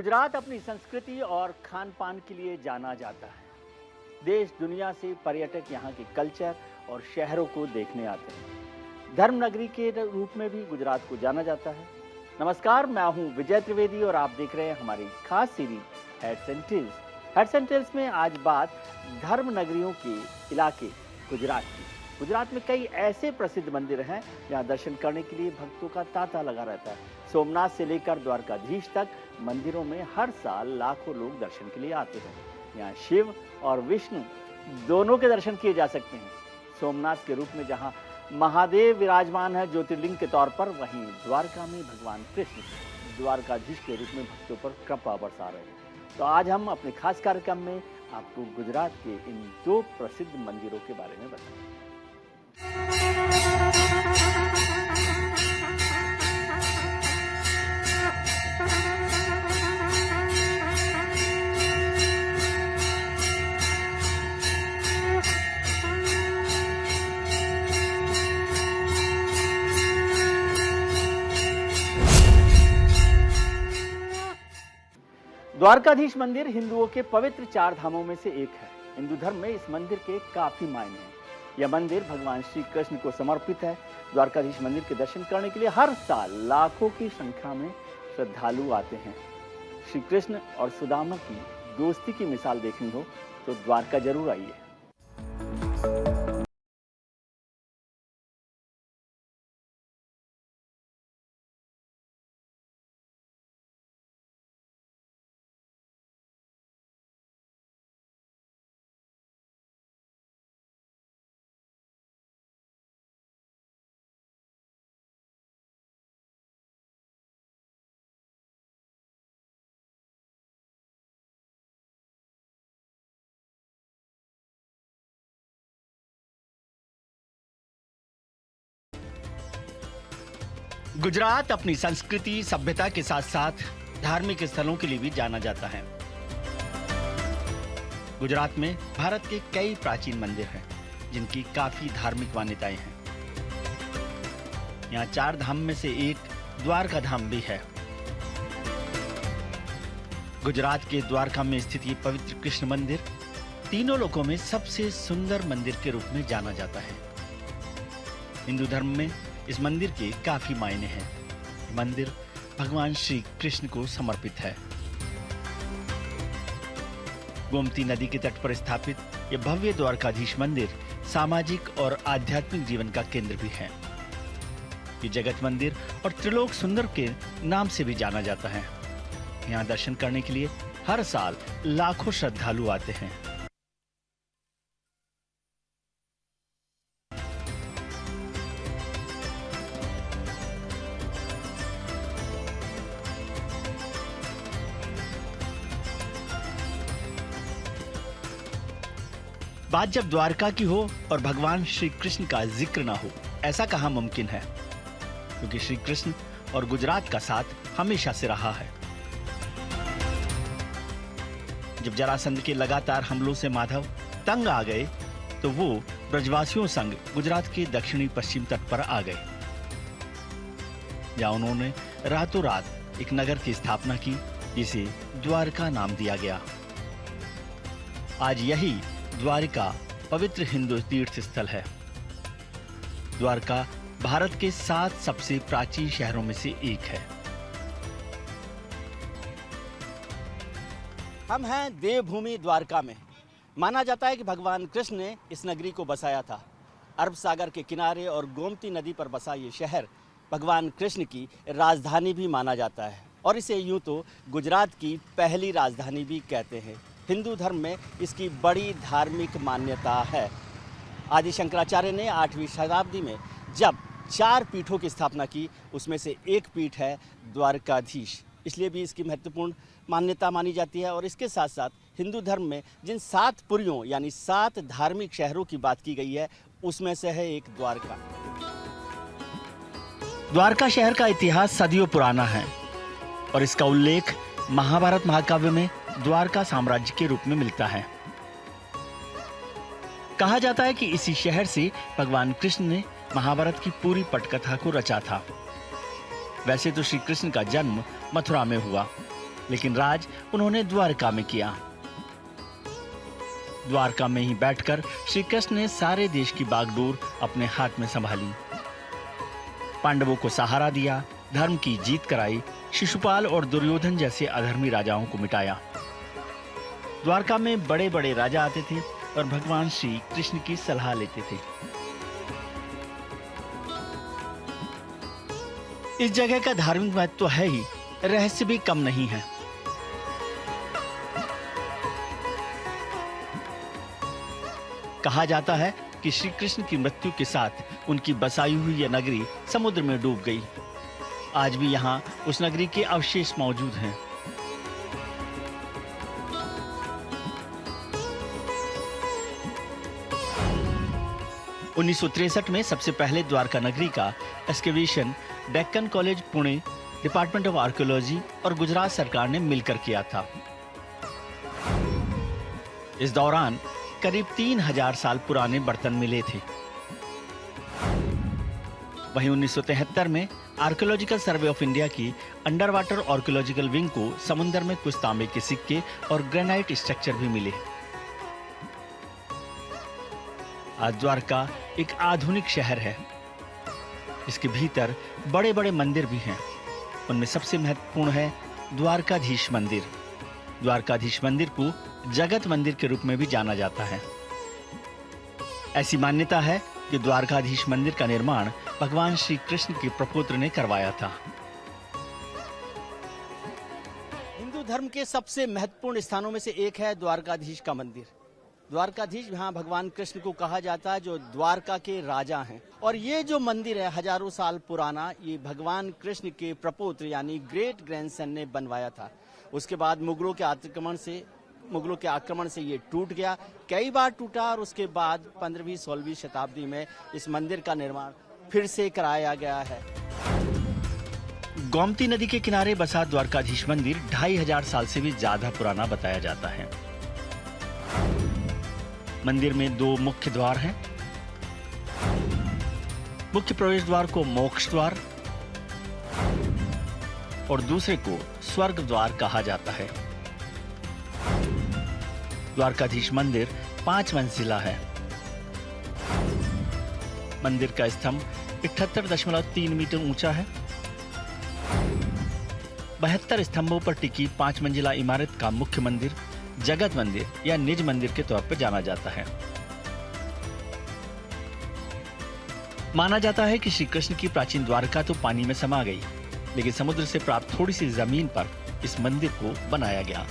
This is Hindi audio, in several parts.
गुजरात अपनी संस्कृति और खान पान के लिए जाना जाता है। देश दुनिया से पर्यटक यहाँ के कल्चर और शहरों को देखने आते हैं। धर्म नगरी के रूप में भी गुजरात को जाना जाता है। नमस्कार, मैं हूँ विजय त्रिवेदी और आप देख रहे हैं हमारी खास series heads and tails. Heads and tails में आज बात धर्म नगरियों के इलाके गुजरात की। गुजरात में कई ऐसे प्रसिद्ध मंदिर हैं जहाँ दर्शन करने के लिए भक्तों का तांता लगा रहता है। सोमनाथ से लेकर द्वारकाधीश तक मंदिरों में हर साल लाखों लोग दर्शन के लिए आते हैं। यहाँ शिव और विष्णु दोनों के दर्शन किए जा सकते हैं। सोमनाथ के रूप में जहाँ महादेव विराजमान है ज्योतिर्लिंग के तौर पर, वहीं द्वारका में भगवान कृष्ण द्वारकाधीश के रूप में भक्तों पर कृपा बरसा रहे हैं। तो आज हम अपने खास कार्यक्रम में आपको गुजरात के इन दो प्रसिद्ध मंदिरों के बारे में बताएंगे। द्वारकाधीश मंदिर हिंदुओं के पवित्र चार धामों में से एक है। हिंदू धर्म में इस मंदिर के काफी मायने हैं। यह मंदिर भगवान श्री कृष्ण को समर्पित है। द्वारकाधीश मंदिर के दर्शन करने के लिए हर साल लाखों की संख्या में श्रद्धालु आते हैं। श्री कृष्ण और सुदामा की दोस्ती की मिसाल देखनी हो तो द्वारका जरूर आइए। गुजरात अपनी संस्कृति सभ्यता के साथ साथ धार्मिक स्थलों के लिए भी जाना जाता है। गुजरात में भारत के कई प्राचीन मंदिर हैं जिनकी काफी धार्मिक मान्यताएं हैं। यहाँ चार धाम में से एक द्वारका धाम भी है। गुजरात के द्वारका में स्थित ये पवित्र कृष्ण मंदिर तीनों लोकों में सबसे सुंदर मंदिर के रूप में जाना जाता है। हिंदू धर्म में इस मंदिर के काफी मायने हैं। मंदिर भगवान श्री कृष्ण को समर्पित है। गोमती नदी के तट पर स्थापित यह भव्य द्वारकाधीश मंदिर सामाजिक और आध्यात्मिक जीवन का केंद्र भी है। ये जगत मंदिर और त्रिलोक सुंदर के नाम से भी जाना जाता है। यहाँ दर्शन करने के लिए हर साल लाखों श्रद्धालु आते हैं। बात जब द्वारका की हो और भगवान श्री कृष्ण का जिक्र ना हो, ऐसा कहाँ मुमकिन है, क्योंकि श्री कृष्ण और गुजरात का साथ हमेशा से रहा है। जब जरासंध के लगातार हमलों से माधव तंग आ गए तो वो ब्रजवासियों संग गुजरात के दक्षिणी पश्चिम तट पर आ गए, जहां उन्होंने रातों रात एक नगर की स्थापना की जिसे द्वारका नाम दिया गया। आज यही द्वारका पवित्र हिंदू तीर्थ स्थल है। द्वारका भारत के 7 सबसे प्राचीन शहरों में से एक है। हम हैं देवभूमि द्वारका में। माना जाता है कि भगवान कृष्ण ने इस नगरी को बसाया था। अरब सागर के किनारे और गोमती नदी पर बसा ये शहर भगवान कृष्ण की राजधानी भी माना जाता है और इसे यूं तो गुजरात की पहली राजधानी भी कहते हैं। हिंदू धर्म में इसकी बड़ी धार्मिक मान्यता है। आदि शंकराचार्य ने 8वीं शताब्दी में जब 4 पीठों की स्थापना की, उसमें से एक पीठ है द्वारकाधीश, इसलिए भी इसकी महत्वपूर्ण मान्यता मानी जाती है। और इसके साथ साथ हिंदू धर्म में जिन 7 पुरियों यानी 7 धार्मिक शहरों की बात की गई है, उसमें से है एक द्वारका। द्वारका शहर का इतिहास सदियों पुराना है और इसका उल्लेख महाभारत महाकाव्य में द्वारका साम्राज्य के रूप में मिलता है। कहा जाता है कि इसी शहर से भगवान कृष्ण ने महाभारत की पूरी पटकथा को रचा था। वैसे तो श्री कृष्ण का जन्म मथुरा में हुआ, लेकिन राज उन्होंने द्वारका में किया। द्वारका में ही बैठकर श्री कृष्ण ने सारे देश की बागडोर अपने हाथ में संभाली। पांडवों को सहारा दिया, धर्म की जीत कराई, शिशुपाल और दुर्योधन जैसे अधर्मी राजाओं को मिटाया। द्वारका में बड़े बड़े राजा आते थे और भगवान श्री कृष्ण की सलाह लेते थे। इस जगह का धार्मिक महत्व तो है ही, रहस्य भी कम नहीं है। कहा जाता है कि श्री कृष्ण की मृत्यु के साथ उनकी बसाई हुई यह नगरी समुद्र में डूब गई। आज भी यहाँ उस नगरी के अवशेष मौजूद हैं। (1963) में सबसे पहले द्वारका नगरी का excavation Deccan college Pune, department of archaeology और गुजरात सरकार ने मिलकर किया था। इस दौरान करीब 3000 साल पुराने बर्तन मिले थे। वहीं 1973 में आर्कियोलॉजिकल सर्वे ऑफ इंडिया की अंडर वाटर आर्कियोलॉजिकल विंग को समुद्र में कुछ तांबे के सिक्के और ग्रेनाइट स्ट्रक्चर भी मिले। आज द्वारका एक आधुनिक शहर है। इसके भीतर बड़े बड़े मंदिर भी हैं। उनमें सबसे महत्वपूर्ण है द्वारकाधीश मंदिर। द्वारकाधीश मंदिर को जगत मंदिर के रूप में भी जाना जाता है। ऐसी मान्यता है कि द्वारकाधीश मंदिर का निर्माण भगवान श्री कृष्ण के प्रपौत्र ने करवाया था। हिंदू धर्म के सबसे महत्वपूर्ण स्थानों में से एक है द्वारकाधीश का मंदिर। द्वारकाधीश यहाँ भगवान कृष्ण को कहा जाता है, जो द्वारका के राजा हैं। और ये जो मंदिर है हजारों साल पुराना, ये भगवान कृष्ण के प्रपौत्र यानी ग्रेट ग्रैंडसन ने बनवाया था। उसके बाद मुगलों के आक्रमण से ये टूट गया, कई बार टूटा और उसके बाद 15वीं-16वीं शताब्दी में इस मंदिर का निर्माण फिर से कराया गया है। गोमती नदी के किनारे बसा द्वारकाधीश मंदिर 2500 साल से भी ज्यादा पुराना बताया जाता है। मंदिर में 2 मुख्य द्वार हैं। मुख्य प्रवेश द्वार को मोक्ष द्वार और दूसरे को स्वर्ग द्वार कहा जाता है। द्वारकाधीश मंदिर 5 मंजिला है। मंदिर का स्तंभ 78.3 मीटर ऊंचा है। 72 स्तंभों पर टिकी 5 मंजिला इमारत का मुख्य मंदिर जगत मंदिर या निज मंदिर के तौर पर जाना जाता है। माना जाता है कि श्री कृष्ण की प्राचीन द्वारका तो पानी में समा गई, लेकिन समुद्र से प्राप्त थोड़ी सी जमीन पर इस मंदिर को बनाया गया।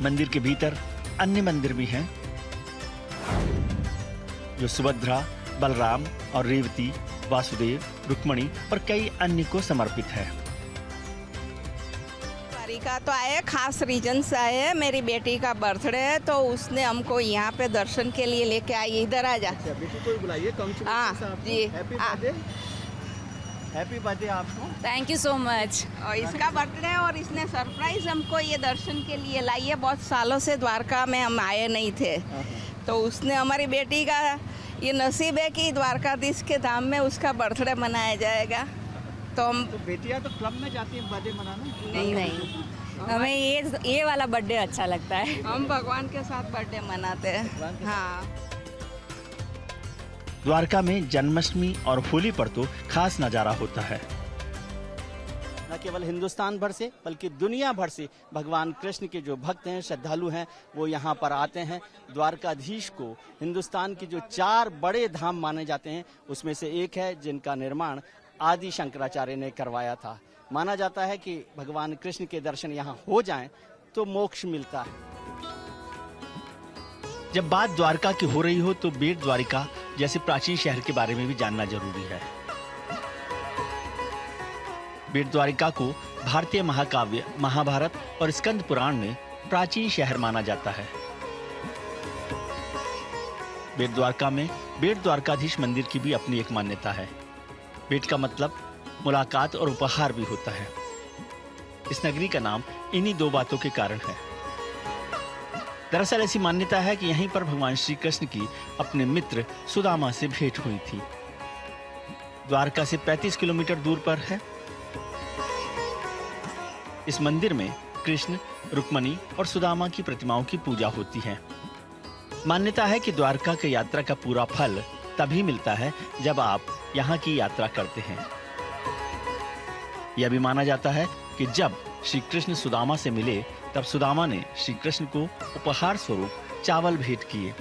मंदिर के भीतर अन्य मंदिर भी हैं, जो सुभद्रा, बलराम और रेवती, वासुदेव, रुक्मणी और कई अन्य को समर्पित है। द्वारिका तो आए, खास रीजन से आए। मेरी बेटी का बर्थडे है तो उसने हमको यहाँ पे दर्शन के लिए लेके आई। इधर आ जा। बेटी को बुलाइए। जी, हैप्पी बर्थडे आपको। Thank you so much. और इसका बर्थडे है और इसने सरप्राइज हमको ये दर्शन के लिए लाई है। बहुत सालों से द्वारका में हम आए नहीं थे, तो उसने, हमारी बेटी का ये नसीब है कि द्वारकाधीश के धाम में उसका बर्थडे मनाया जाएगा। तो हम बेटियां तो क्लब में जाती हैं बर्थडे मनाने? नहीं, हमें ये वाला बर्थडे अच्छा लगता है। हम भगवान के साथ बर्थडे मनाते हैं। हाँ। द्वारका में जन्माष्टमी और होली पर तो खास नजारा होता है। न केवल हिंदुस्तान भर से बल्कि दुनिया भर से भगवान कृष्ण के जो भक्त हैं, श्रद्धालु हैं, वो यहाँ पर आते हैं। द्वारकाधीश को हिंदुस्तान के जो 4 बड़े धाम माने जाते हैं उसमें से एक है, जिनका निर्माण आदि शंकराचार्य ने करवाया था। माना जाता है कि भगवान कृष्ण के दर्शन यहाँ हो जाएं तो मोक्ष मिलता है। जब बात द्वारका की हो रही हो तो बेट द्वारिका जैसे प्राचीन शहर के बारे में भी जानना जरूरी है। बेट द्वारिका को भारतीय महाकाव्य महाभारत और स्कंद पुराण में प्राचीन शहर माना जाता है। बेट द्वारका में बेट द्वारकाधीश मंदिर की भी अपनी एक मान्यता है। बेट का मतलब मुलाकात और उपहार भी होता है। इस नगरी का नाम इन्हीं 2 बातों के कारण है। दरअसल ऐसी मान्यता है कि यहीं पर भगवान श्री कृष्ण की अपने मित्र सुदामा से भेंट हुई थी। द्वारका से 35 किलोमीटर दूर पर है। इस मंदिर में कृष्ण, रुक्मणी और सुदामा की प्रतिमाओं की पूजा होती है। मान्यता है कि द्वारका की यात्रा का पूरा फल तभी मिलता है जब आप यहाँ की यात्रा करते हैं। यह भी माना जाता है कि जब श्री कृष्ण सुदामा से मिले तब सुदामा ने श्री कृष्ण को उपहार स्वरूप चावल भेंट किए।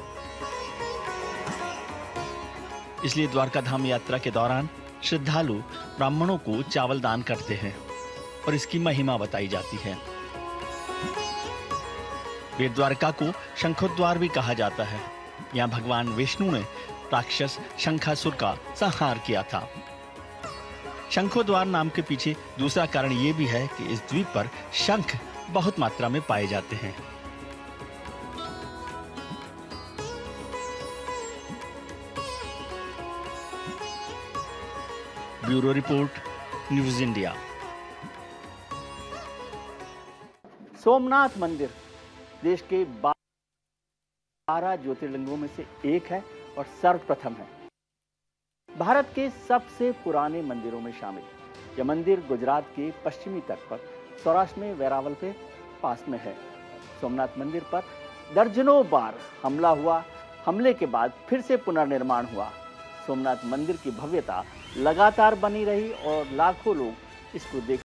इसलिए द्वारका धाम यात्रा के दौरान श्रद्धालु ब्राह्मणों को चावल दान करते हैं और इसकी महिमा बताई जाती है। बेट द्वारका को शंखोद्वार भी कहा जाता है। यहाँ भगवान विष्णु ने राक्षस शंखासुर का संहार किया था। शंखोद्वार नाम के पीछे दूसरा कारण यह भी है कि इस द्वीप पर शंख बहुत मात्रा में पाए जाते हैं। Bureau report, news India. Somnath मंदिर देश के 12 ज्योतिर्लिंगों में से एक है और सर्वप्रथम है। भारत के सबसे पुराने मंदिरों में शामिल। यह मंदिर गुजरात के पश्चिमी तट पर सौराष्ट्र में वेरावल के पास में है। सोमनाथ मंदिर पर दर्जनों बार हमला हुआ। हमले के बाद फिर से पुनर्निर्माण हुआ। सोमनाथ मंदिर की भव्यता लगातार बनी रही और लाखों लोग इसको देख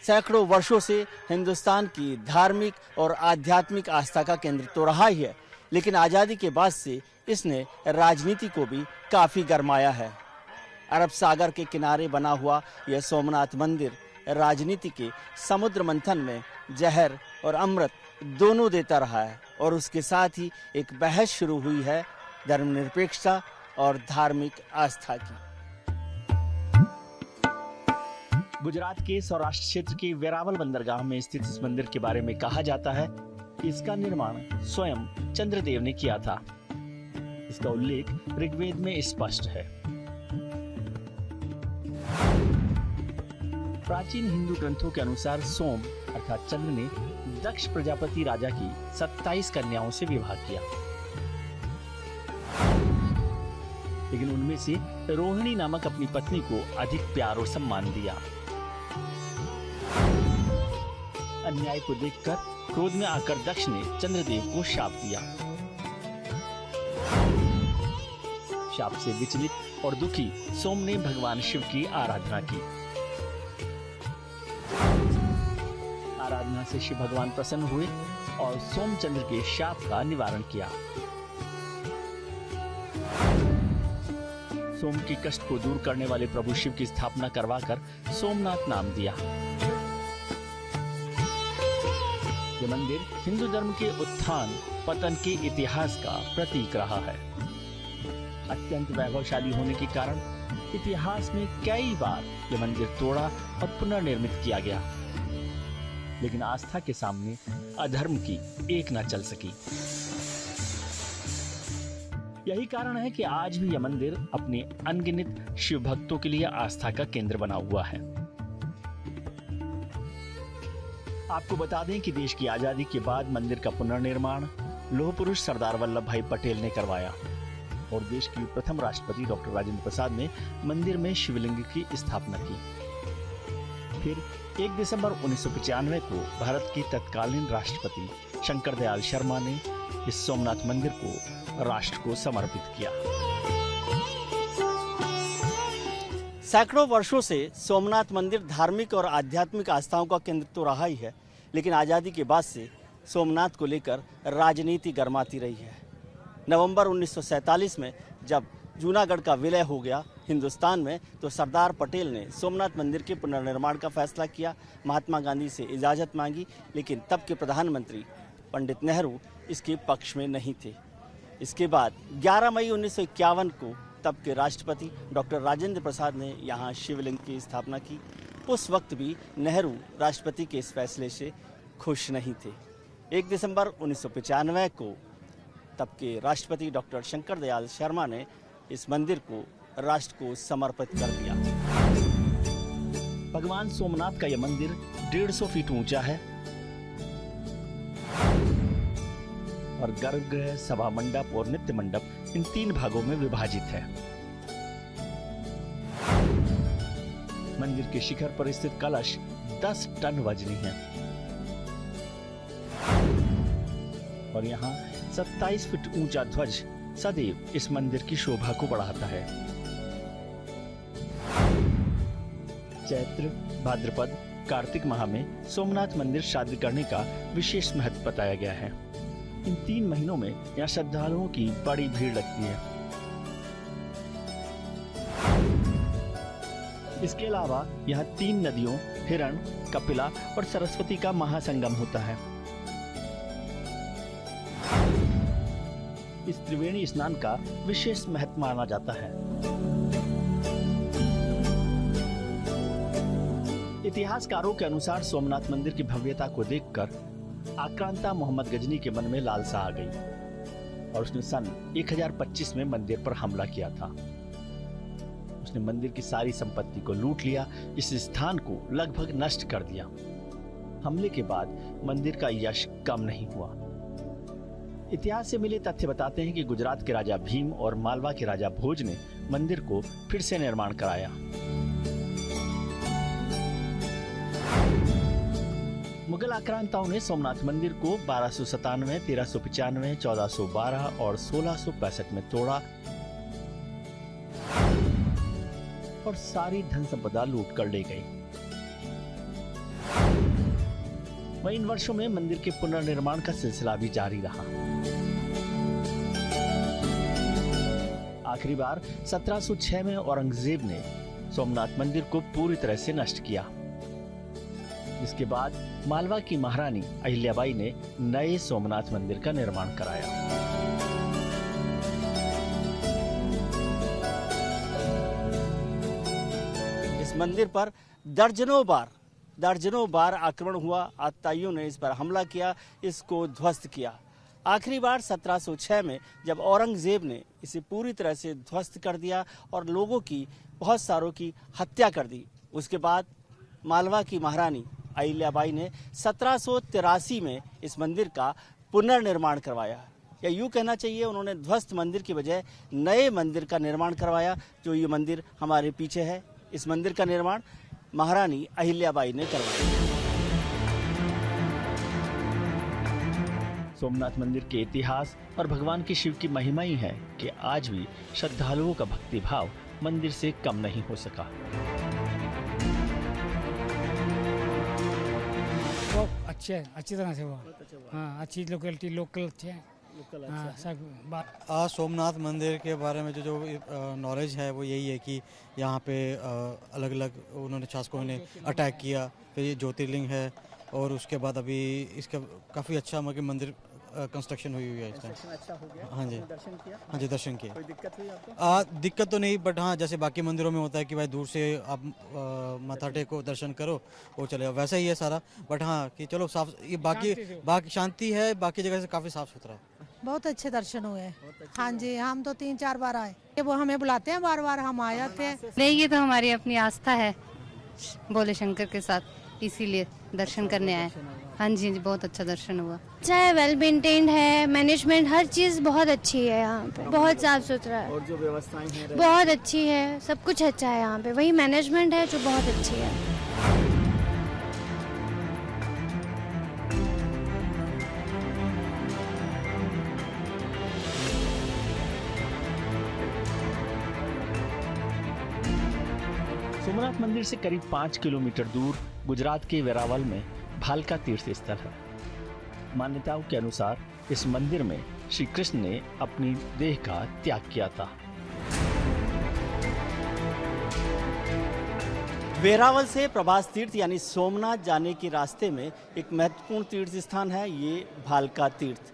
सैकड़ों वर्षों से हिंदुस्तान की धार्मिक और आध्यात्मिक आस्था का केंद्र तो रहा ही है, लेकिन आज़ादी के बाद से इसने राजनीति को भी काफ़ी गरमाया है। अरब सागर के किनारे बना हुआ यह सोमनाथ मंदिर राजनीति के समुद्र मंथन में जहर और अमृत दोनों देता रहा है और उसके साथ ही एक बहस शुरू हुई है धर्मनिरपेक्षता और धार्मिक आस्था की। गुजरात के सौराष्ट्र क्षेत्र के वेरावल बंदरगाह में स्थित इस मंदिर के बारे में कहा जाता है कि इसका निर्माण स्वयं चंद्रदेव ने किया था। इसका उल्लेख ऋग्वेद में स्पष्ट है। प्राचीन हिंदू ग्रंथों के अनुसार सोम अर्थात चंद्र ने दक्ष प्रजापति राजा की 27 कन्याओं से विवाह किया, लेकिन उनमें से रोहिणी नामक अपनी पत्नी को अधिक प्यार और सम्मान दिया। अन्याय को देखकर क्रोध में आकर दक्ष ने चंद्रदेव को शाप दिया। शाप से विचलित और दुखी सोम ने भगवान शिव की आराधना की। आराधना से शिव भगवान प्रसन्न हुए और सोमचंद्र के शाप का निवारण किया। सोम के कष्ट को दूर करने वाले प्रभु शिव की स्थापना करवाकर सोमनाथ नाम दिया। यह मंदिर हिंदू धर्म के उत्थान पतन के इतिहास का प्रतीक रहा है। अत्यंत वैभवशाली होने के कारण इतिहास में कई बार यह मंदिर तोड़ा और पुनर्निर्मित किया गया, लेकिन आस्था के सामने अधर्म की एक न चल सकी। यही कारण है कि आज भी यह मंदिर अपने अनगिनत शिव भक्तों के लिए आस्था का केंद्र बना हुआ है। आपको बता दें कि देश की आजादी के बाद मंदिर का पुनर्निर्माण लौह पुरुष सरदार वल्लभ भाई पटेल ने करवाया और देश के प्रथम राष्ट्रपति डॉक्टर राजेंद्र प्रसाद ने मंदिर में शिवलिंग की स्थापना की। फिर 1 दिसंबर 1995 को भारत के तत्कालीन राष्ट्रपति शंकर दयाल शर्मा ने इस सोमनाथ मंदिर को राष्ट्र को समर्पित किया। सैकड़ों वर्षों से सोमनाथ मंदिर धार्मिक और आध्यात्मिक आस्थाओं का केंद्र तो रहा ही है, लेकिन आज़ादी के बाद से सोमनाथ को लेकर राजनीति गर्माती रही है। नवंबर 1947 में जब जूनागढ़ का विलय हो गया हिंदुस्तान में, तो सरदार पटेल ने सोमनाथ मंदिर के पुनर्निर्माण का फैसला किया। महात्मा गांधी से इजाज़त मांगी, लेकिन तब के प्रधानमंत्री पंडित नेहरू इसके पक्ष में नहीं थे। इसके बाद 11 मई 1951 को तब के राष्ट्रपति डॉक्टर राजेंद्र प्रसाद ने यहाँ शिवलिंग की स्थापना की। उस वक्त भी नेहरू राष्ट्रपति के इस फैसले से खुश नहीं थे। 1 दिसंबर 1995 को तब के राष्ट्रपति डॉक्टर शंकर दयाल शर्मा ने इस मंदिर को राष्ट्र को समर्पित कर दिया। भगवान सोमनाथ का यह मंदिर 150 फीट ऊंचा है और गर्भगृह, सभा मंडप और नित्य मंडप इन 3 भागों में विभाजित है। मंदिर के शिखर पर स्थित कलश 10 टन वजनी है और यहाँ 27 फीट ऊंचा ध्वज सदैव इस मंदिर की शोभा को बढ़ाता है। चैत्र, भाद्रपद, कार्तिक माह में सोमनाथ मंदिर श्राद्ध करने का विशेष महत्व बताया गया है। इन 3 महीनों में यहाँ श्रद्धालुओं की बड़ी भीड़ लगती है। इसके अलावा यहाँ 3 नदियों हिरण, कपिला और सरस्वती का महासंगम होता है। इस त्रिवेणी स्नान का विशेष महत्व माना जाता है। इतिहासकारों के अनुसार सोमनाथ मंदिर की भव्यता को देखकर आक्रांता मोहम्मद गजनी के मन में लालसा आ गई और उसने सन 1025 में मंदिर पर हमला किया था। उसने मंदिर की सारी संपत्ति को लूट लिया, इस स्थान को लगभग नष्ट कर दिया। हमले के बाद मंदिर का यश कम नहीं हुआ। इतिहास से मिले तथ्य बताते हैं कि गुजरात के राजा भीम और मालवा के राजा भोज ने मंदिर को फिर से निर्माण कराया। मुगल आक्रांताओं ने सोमनाथ मंदिर को 1297, 1395, 1412 और 1665 में तोड़ा और सारी धन संपदा लूट कर ले गई। वहीं इन वर्षों में मंदिर के पुनर्निर्माण का सिलसिला भी जारी रहा। आखिरी बार 1706 में औरंगजेब ने सोमनाथ मंदिर को पूरी तरह से नष्ट किया। इसके बाद मालवा की महारानी अहिल्याबाई ने नए सोमनाथ मंदिर का निर्माण कराया। इस मंदिर पर दर्जनों बार आक्रमण हुआ। आतताइयों ने इस पर हमला किया, इसको ध्वस्त किया। आखिरी बार 1706 में जब औरंगजेब ने इसे पूरी तरह से ध्वस्त कर दिया और लोगों की बहुत सारों की हत्या कर दी। उसके बाद मालवा की महारानी अहिल्याबाई ने 1783 में इस मंदिर का पुनर्निर्माण करवाया, या यूँ कहना चाहिए उन्होंने ध्वस्त मंदिर की बजाय नए मंदिर का निर्माण करवाया। जो ये मंदिर हमारे पीछे है, इस मंदिर का निर्माण महारानी अहिल्याबाई ने करवाया। सोमनाथ मंदिर के इतिहास और भगवान के शिव की महिमा ही है कि आज भी श्रद्धालुओं का भक्ति भाव मंदिर से कम नहीं हो सका। वो अच्छी तरह से हुआ। हाँ, अच्छी लोकेलिटी, लोकल अच्छे हैं। हाँ, सब सोमनाथ मंदिर के बारे में जो नॉलेज है वो यही है कि यहाँ पे अलग अलग उन्होंने शासकों ने अटैक किया। फिर ये ज्योतिर्लिंग है और उसके बाद अभी इसका काफ़ी अच्छा मतलब मंदिर कंस्ट्रक्शन हुई है। इस टाइम अच्छा हो गया। हाँ जी, दर्शन किया? हाँ जी, दर्शन किए। कोई दिक्कत हुई आपको? दिक्कत तो नहीं, बट हाँ जैसे बाकी मंदिरों में होता है कि भाई दूर से आप माथा टेको, दर्शन करो और चले जाओ, वैसा ही है सारा। बट हाँ कि चलो साफ, ये बाकी शांति है, बाकी जगह से काफ़ी साफ सुथरा है। बहुत अच्छे दर्शन हुए। हाँ जी, हम तो 3-4 बार आए। वो हमें बुलाते हैं बार बार, हम आ जाते हैं। नहीं, ये तो हमारी अपनी आस्था है भोले शंकर के साथ, इसीलिए दर्शन करने आए। हाँ जी, बहुत अच्छा दर्शन हुआ। अच्छा है, वेल मेंटेन्ड है, मैनेजमेंट हर चीज़ बहुत अच्छी है यहाँ पे, बहुत साफ सुथरा है और जो व्यवस्थाएं हैं बहुत अच्छी है, सब कुछ अच्छा है यहाँ पे। वही मैनेजमेंट है जो बहुत अच्छी है। सोमनाथ मंदिर से करीब 5 किलोमीटर दूर गुजरात के वेरावल में भालका तीर्थ स्थल है। मान्यताओं के अनुसार इस मंदिर में श्री कृष्ण ने अपनी देह का त्याग किया था। वेरावल से प्रभास तीर्थ यानी सोमनाथ जाने के रास्ते में एक महत्वपूर्ण तीर्थ स्थान है ये भालका तीर्थ।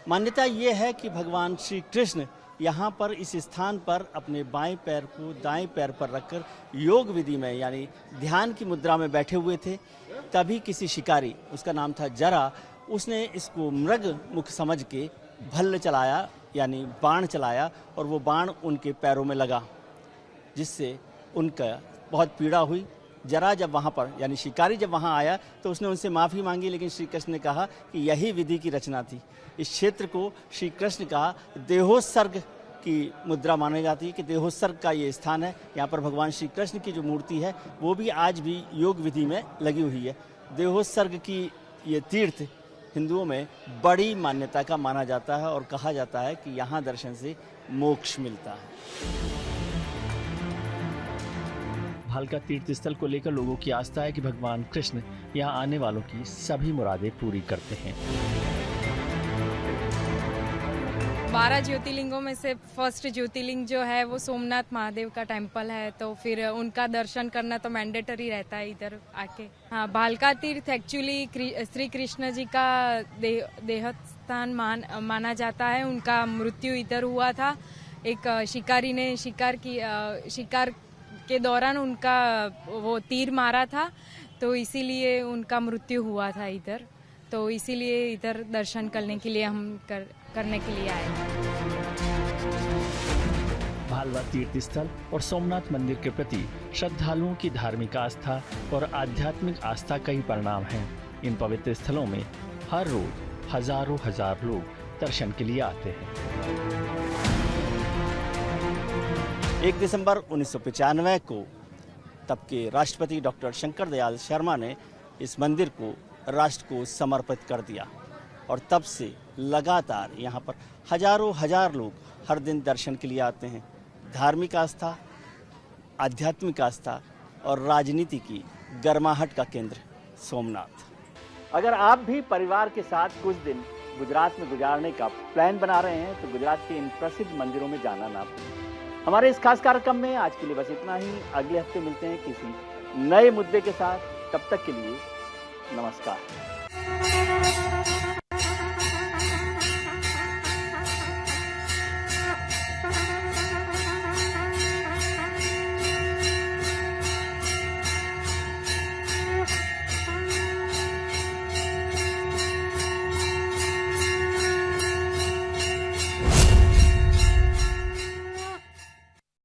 मान्यता ये है कि भगवान श्री कृष्ण यहाँ पर इस स्थान पर अपने बाएं पैर को दाएं पैर पर रखकर योग विधि में यानी ध्यान की मुद्रा में बैठे हुए थे। तभी किसी शिकारी, उसका नाम था जरा, उसने इसको मृग मुख समझ के भल्ल चलाया यानी बाण चलाया और वो बाण उनके पैरों में लगा, जिससे उनका बहुत पीड़ा हुई। जरा जब वहाँ पर यानी शिकारी जब वहाँ आया तो उसने उनसे माफ़ी मांगी, लेकिन श्री कृष्ण ने कहा कि यही विधि की रचना थी। इस क्षेत्र को श्री कृष्ण का देहोत्सर्ग की मुद्रा मानी जाती है कि देहोत्सर्ग का ये स्थान है। यहाँ पर भगवान श्री कृष्ण की जो मूर्ति है वो भी आज भी योग विधि में लगी हुई है। देहोत्सर्ग की ये तीर्थ हिंदुओं में बड़ी मान्यता का माना जाता है और कहा जाता है कि यहाँ दर्शन से मोक्ष मिलता है। भालका तीर्थ स्थल को लेकर लोगों की आस्था है कि भगवान कृष्ण यहाँ आने वालों की सभी मुरादें पूरी करते हैं। 12 ज्योतिर्लिंगों में से फर्स्ट ज्योतिर्लिंग जो है वो सोमनाथ महादेव का टेम्पल है, तो फिर उनका दर्शन करना तो मैंडेटरी रहता है इधर आके। हाँ, भालका तीर्थ एक्चुअली श्री कृष्ण जी का देहस्थान माना जाता है। उनका मृत्यु इधर हुआ था। एक शिकारी ने शिकार के दौरान उनका वो तीर मारा था, तो इसीलिए उनका मृत्यु हुआ था इधर। तो इसीलिए इधर दर्शन करने के लिए हम करने के लिए आए। भालका तीर्थ स्थल और सोमनाथ मंदिर के प्रति श्रद्धालुओं की धार्मिक आस्था और आध्यात्मिक आस्था का ही परिणाम है। इन पवित्र स्थलों में हर रोज हजार लोग दर्शन के लिए आते हैं। 1 दिसंबर 1995 को तब के राष्ट्रपति डॉक्टर शंकर दयाल शर्मा ने इस मंदिर को राष्ट्र को समर्पित कर दिया और तब से लगातार यहाँ पर हजार लोग हर दिन दर्शन के लिए आते हैं। धार्मिक आस्था, आध्यात्मिक आस्था और राजनीति की गर्माहट का केंद्र सोमनाथ। अगर आप भी परिवार के साथ कुछ दिन गुजरात में गुजारने का प्लान बना रहे हैं तो गुजरात के इन प्रसिद्ध मंदिरों में जाना ना भूलें। हमारे इस खास कार्यक्रम में आज के लिए बस इतना ही। अगले हफ्ते मिलते हैं किसी नए मुद्दे के साथ। तब तक के लिए नमस्कार।